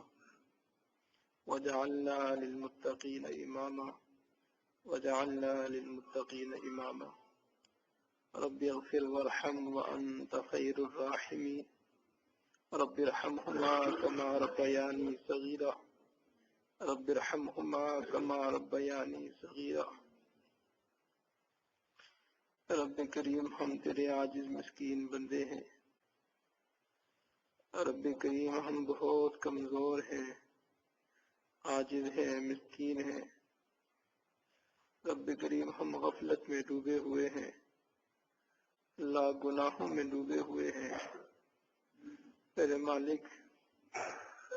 وجعلنا للمتقين إماما وجعلنا للمتقين إماما. رب اغفر وارحم وأنت خير الراحمين. رب ارحمهما كما ربياني صغيرا. رب ارحمهما كما ربياني صغيرا. رب کریم ہم تیرے عاجز مسکین بندے ہیں. رب کریم ہم بہت کمزور ہیں، عاجز ہیں، مسکین ہیں. رب کریم ہم غفلت میں ڈوبے ہوئے ہیں، اللہ گناہوں میں ڈوبے ہوئے ہیں. میرے مالک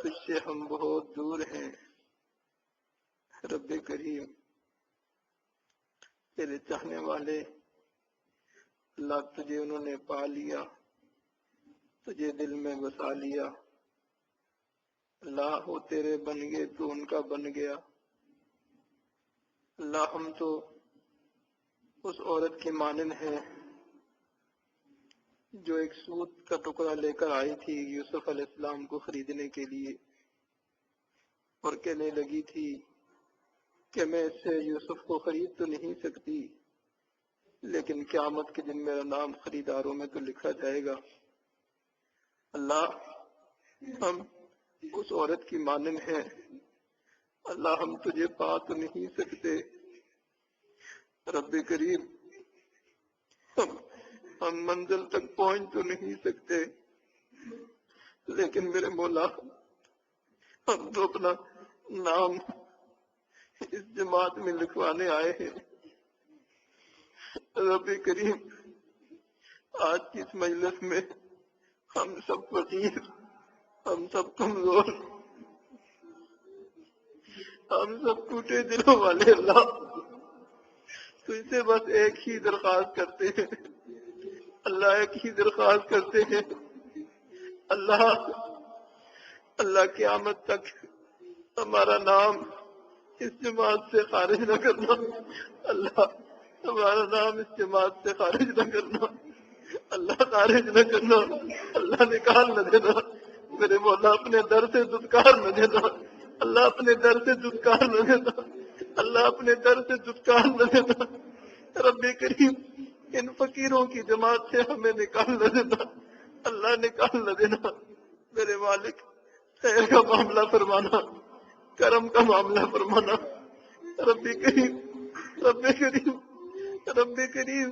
تجھ سے ہم بہت دور ہیں. رب کریم تیرے چاہنے والے اللہ تجھے انہوں نے پا لیا، تجھے دل میں بسا لیا. اللہ وہ تیرے بن گئے تو ان کا بن گیا. اللہ ہم تو اس عورت کے مانند ہیں جو ایک سوت کا ٹکڑا لے کر آئی تھی یوسف علیہ السلام کو خریدنے کے لیے، اور کہنے لگی تھی کہ میں اس سے یوسف کو خرید تو نہیں سکتی، لیکن قیامت کے دن میرا نام خریداروں میں تو لکھا جائے گا. اللہ ہم اس عورت کی مانند ہیں. اللہ ہم تجھے پا تو نہیں سکتے. رب کریم ہم منزل تک پہنچ تو نہیں سکتے، لیکن میرے مولا ہم تو اپنا نام اس جماعت میں لکھوانے آئے ہیں. رب کریم آج کی اس مجلس میں ہم سب فقیر، ہم سب کمزور، ہم سب ٹوٹے دلوں والے. اللہ تجھ سے بس ایک ہی درخواست کرتے ہیں، اللہ ایک ہی درخواست کرتے ہیں. اللہ اللہ قیامت تک ہمارا نام اس جماعت سے خارج نہ کرنا. اللہ ہمارا نام اس جماعت سے خارج نہ کرنا. اللہ خارج نہ کرنا. اللہ نکال نہ دینا. میرے مولا اپنے در سے دھتکار نہ دینا. اللہ اپنے در سے دھتکار نہ دینا. اللہ اپنے در سے دھتکار نہ دینا. رب کریم ان فقیروں کی جماعت سے ہمیں نکال نہ دینا. اللہ نکال نہ دینا. میرے مالک خیر کا معاملہ فرمانا، کرم کا معاملہ فرمانا. رب کریم رب کریم رب کریم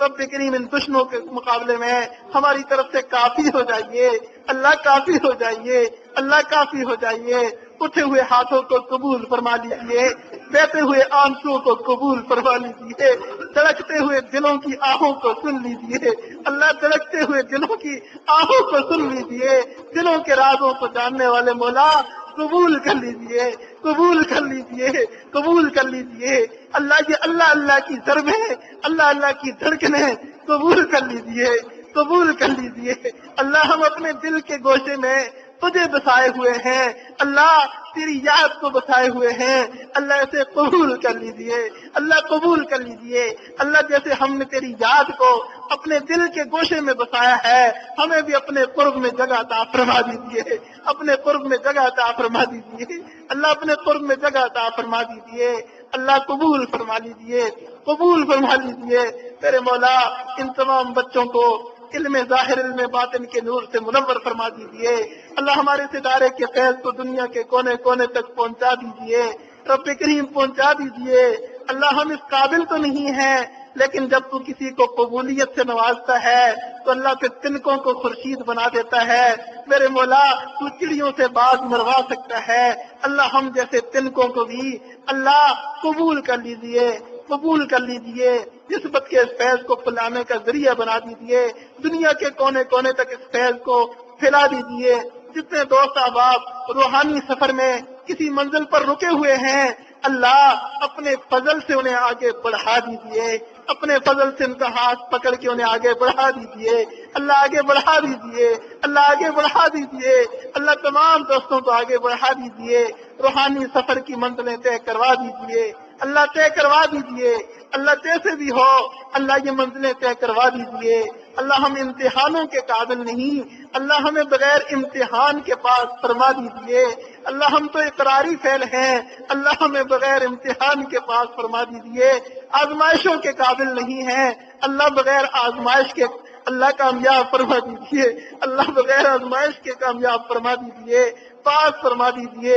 رب کریم ان دشمنوں کے مقابلے میں ہماری طرف سے کافی ہو جائیے، اللہ کافی ہو جائیے، اللہ کافی ہو جائیے۔ اٹھے ہوئے ہاتھوں کو قبول فرما لیجیے، بہتے ہوئے آنسوؤں کو قبول فرما لیجیے، دھڑکتے ہوئے دلوں کی آہوں کو سن لیجیے، اللہ دھڑکتے ہوئے دلوں کی آہوں کو سن لیجیے، دلوں کے رازوں کو جاننے والے مولا قبول کر لیجیے، قبول کر لیجیے، قبول کر لیجیے۔ اللہ یہ اللہ اللہ کی ضربیں، اللہ اللہ کی دھڑکنیں قبول کر لیجیے، قبول کر لیجیے۔ اللہ ہم اپنے دل کے گوشے میں تجھے بسائے ہوئے ہیں، اللہ تیری یاد کو بسائے ہوئے ہیں، اللہ اسے قبول کر لیجیے، اللہ قبول کر لیجیے۔ اللہ جیسے ہم نے تیری یاد کو اپنے دل کے گوشے میں بسایا ہے، ہمیں بھی اپنے قرب میں جگہ عطا فرما دیجیے، اپنے قرب میں جگہ عطا فرما دیجیے، اللہ اپنے قرب میں جگہ عطا فرما دیجیے، اللہ قبول فرما لیجیے، قبول فرما لیجیے۔ میرے مولا ان تمام بچوں کو علم ظاہر علم باطن کے نور سے منور فرما دیجیے، اللہ ہمارے ستارے کے فیض کو دنیا کے کونے کونے تک پہنچا دیجیے، رب کریم پہنچا دیجیے۔ اللہ ہم اس قابل تو نہیں ہیں، لیکن جب تو کسی کو قبولیت سے نوازتا ہے تو اللہ کے تنکوں کو خورشید بنا دیتا ہے۔ میرے مولا تو چڑیوں سے باز مروا سکتا ہے، اللہ ہم جیسے تنکوں کو بھی اللہ قبول کر لیجیے، قبول کر لیجیے، نسبت کے اس فیض کو پھیلانے کا ذریعہ بنا دیجیے، دنیا کے کونے کونے تک اس فیض کو پھیلا دیجیے۔ جتنے دوست احباب روحانی سفر میں کسی منزل پر رکے ہوئے ہیں، اللہ اپنے فضل سے انہیں آگے بڑھا دیجیے، اپنے فضل سے ان کا ہاتھ پکڑ کے انہیں آگے بڑھا دیجیے، اللہ آگے بڑھا دیجیے، اللہ آگے بڑھا دیجیے، اللہ تمام دوستوں کو آگے بڑھا دیجیے، روحانی سفر کی منزلیں طے کروا دیجیے، اللہ طے کروا دیجیے، اللہ جیسے بھی ہو اللہ یہ منزلیں طے کروا دیجیے۔ اللہ ہم امتحانوں کے قابل نہیں، اللہ ہمیں بغیر امتحان کے پاس فرما دیجیے، اللہ ہم تو اقراری فعل ہیں، اللہ ہمیں بغیر امتحان کے پاس فرما دیجیے، آزمائشوں کے قابل نہیں ہیں، اللہ بغیر آزمائش کے اللہ کامیاب فرما دیجیے، اللہ بغیر آزمائش کے کامیاب فرما دیجیے، پاس فرما دیجیے۔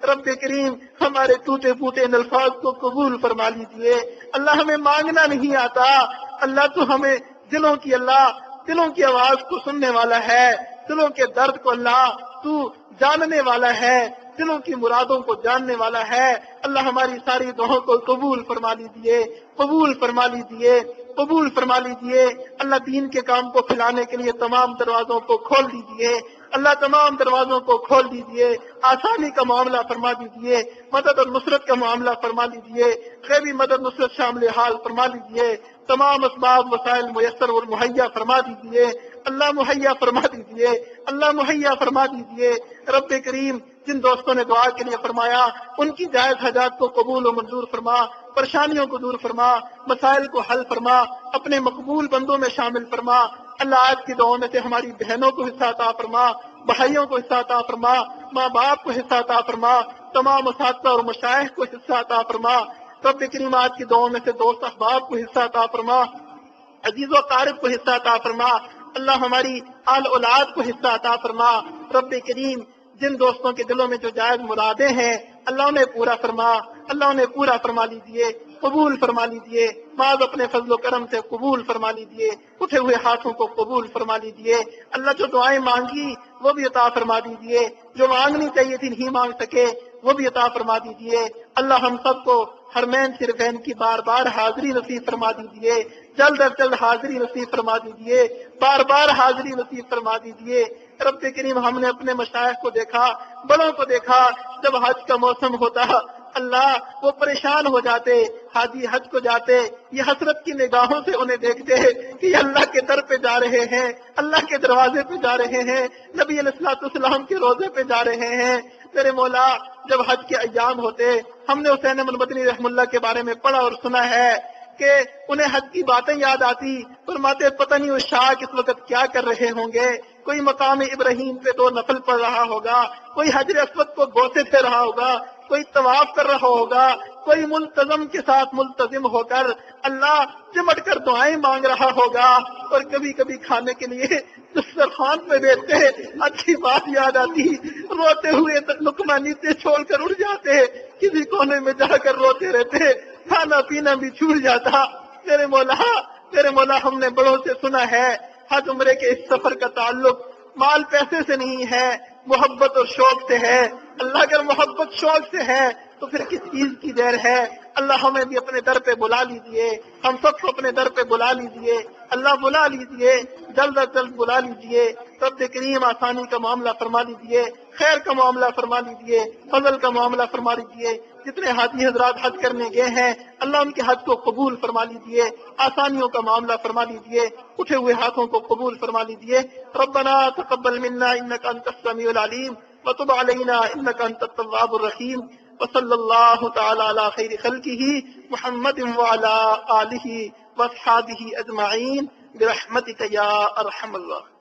رب کریم ہمارے ٹوٹے پھوٹے ان الفاظ کو قبول فرما لیجیے، اللہ ہمیں مانگنا نہیں آتا، اللہ تو ہمیں دلوں کی آواز کو سننے والا ہے، دلوں کے درد کو اللہ تو جاننے والا ہے، دلوں کی مرادوں کو جاننے والا ہے، اللہ ہماری ساری دعاؤں کو قبول فرما لیجیے، قبول فرما لیجیے، قبول فرما لیجیے۔ اللہ دین کے کام کو پھیلانے کے لیے تمام دروازوں کو کھول دیجیے، اللہ تمام دروازوں کو کھول دیجیے، آسانی کا معاملہ فرما دیجیے، مدد اور نصرت کا معاملہ فرما دیجیے، غیبی مدد نصرت شامل حال فرما دیجیے، تمام اسباب وسائل میسر اور مہیا فرما دیجیے، اللہ مہیا فرما دیجیے، اللہ مہیا فرما دیجیے۔ رب کریم جن دوستوں نے دعا کے لیے فرمایا ان کی جائز حاجات کو قبول و منظور فرما، پریشانیوں کو دور فرما، مسائل کو حل فرما، اپنے مقبول بندوں میں شامل فرما۔ اللہ آج کی دعاؤں میں سے ہماری بہنوں کو حصہ عطا فرما، بھائیوں کو حصہ عطا فرما، ماں باپ کو حصہ عطا فرما، تمام اساتذہ اور مشائخ کو حصہ عطا فرما۔ رب کریم آج کی دعاؤں میں سے دوست احباب کو حصہ عطا فرما، عزیز و اقارب کو حصہ عطا فرما، اللہ ہماری آل اولاد کو حصہ عطا فرما۔ رب کریم جن دوستوں کے دلوں میں جو جائز مرادیں ہیں اللہ انہیں پورا فرما، اللہ انہیں پورا فرما لیجیے، قبول فرما لیجیے، بعض اپنے فضل و کرم سے قبول فرما لیجیے، اٹھے ہوئے ہاتھوں کو قبول فرما لیجیے۔ اللہ جو دعائیں مانگی وہ بھی عطا فرما دیجیے، جو مانگنی چاہیے تھی نہیں مانگ سکے وہ بھی عطا فرما دیجیے۔ اللہ ہم سب کو حرمین شریفین کی بار بار حاضری نصیب فرما دیجیے، جلد از جلد حاضری نصیب فرما دیجیے، بار بار حاضری نصیب فرما دیجیے۔ رب کریم ہم نے اپنے مشائخ کو دیکھا، بڑوں کو دیکھا، جب حج کا موسم ہوتا اللہ وہ پریشان ہو جاتے، حاجی حج کو جاتے یہ حسرت کی نگاہوں سے انہیں دیکھتے کہ یہ اللہ کے در پہ جا رہے ہیں، اللہ کے دروازے پہ جا رہے ہیں، نبی علیہ الصلوۃ والسلام کے روضے پہ جا رہے ہیں۔ میرے مولا جب حج کے ایام ہوتے ہم نے حسین احمد مدنی رحم اللہ کے بارے میں پڑھا اور سنا ہے کہ انہیں حج کی باتیں یاد آتی، فرماتے پتہ نہیں وہ شاہ اس وقت کیا کر رہے ہوں گے، کوئی مقام ابراہیم پہ 2 نفل پڑھ رہا ہوگا، کوئی حجر اسود کو بوسے دے رہا ہوگا، کوئی طواف کر رہا ہوگا، کوئی ملتزم کے ساتھ ملتزم ہو کر اللہ چمٹ کر دعائیں مانگ رہا ہوگا، اور کبھی کبھی کھانے کے لیے دسترخوان پہ بیٹھتے اچھی بات یاد آتی، روتے ہوئے لقمہ نیچے چھوڑ کر اڑ جاتے، کسی کونے میں جا کر روتے رہتے، کھانا پینا بھی چھوٹ جاتا۔ میرے مولا میرے مولا ہم نے بڑوں سے سنا ہے حج عمرے کے اس سفر کا تعلق مال پیسے سے نہیں ہے، محبت اور شوق سے ہے۔ اللہ اگر محبت شوق سے ہے تو پھر کس چیز کی دیر ہے؟ اللہ ہمیں بھی اپنے در پہ بلا لیجئے، ہم سب کو اپنے در پہ بلا لیجئے، اللہ بلا لیجئے، جلد از جلد بلا لیجئے۔ رب کریم آسانی کا معاملہ فرما لیجئے، خیر کا معاملہ فرما لیجئے، فضل کا معاملہ فرما لیجئے۔ جتنے حاجی حضرات حج کرنے گئے ہیں اللہ ان کے حج کو قبول فرما لیجئے، آسانیوں کا معاملہ فرما لیجئے، اٹھے ہوئے ہاتھوں کو قبول فرما لیجئے۔ ربنا تقبل منا انك انت السميع العليم وتب علينا انك انت التواب الرحيم وصلى الله تعالى على خير خلقه محمد وعلى آله واصحابه اجمعين برحمتك يا ارحم الراحمين۔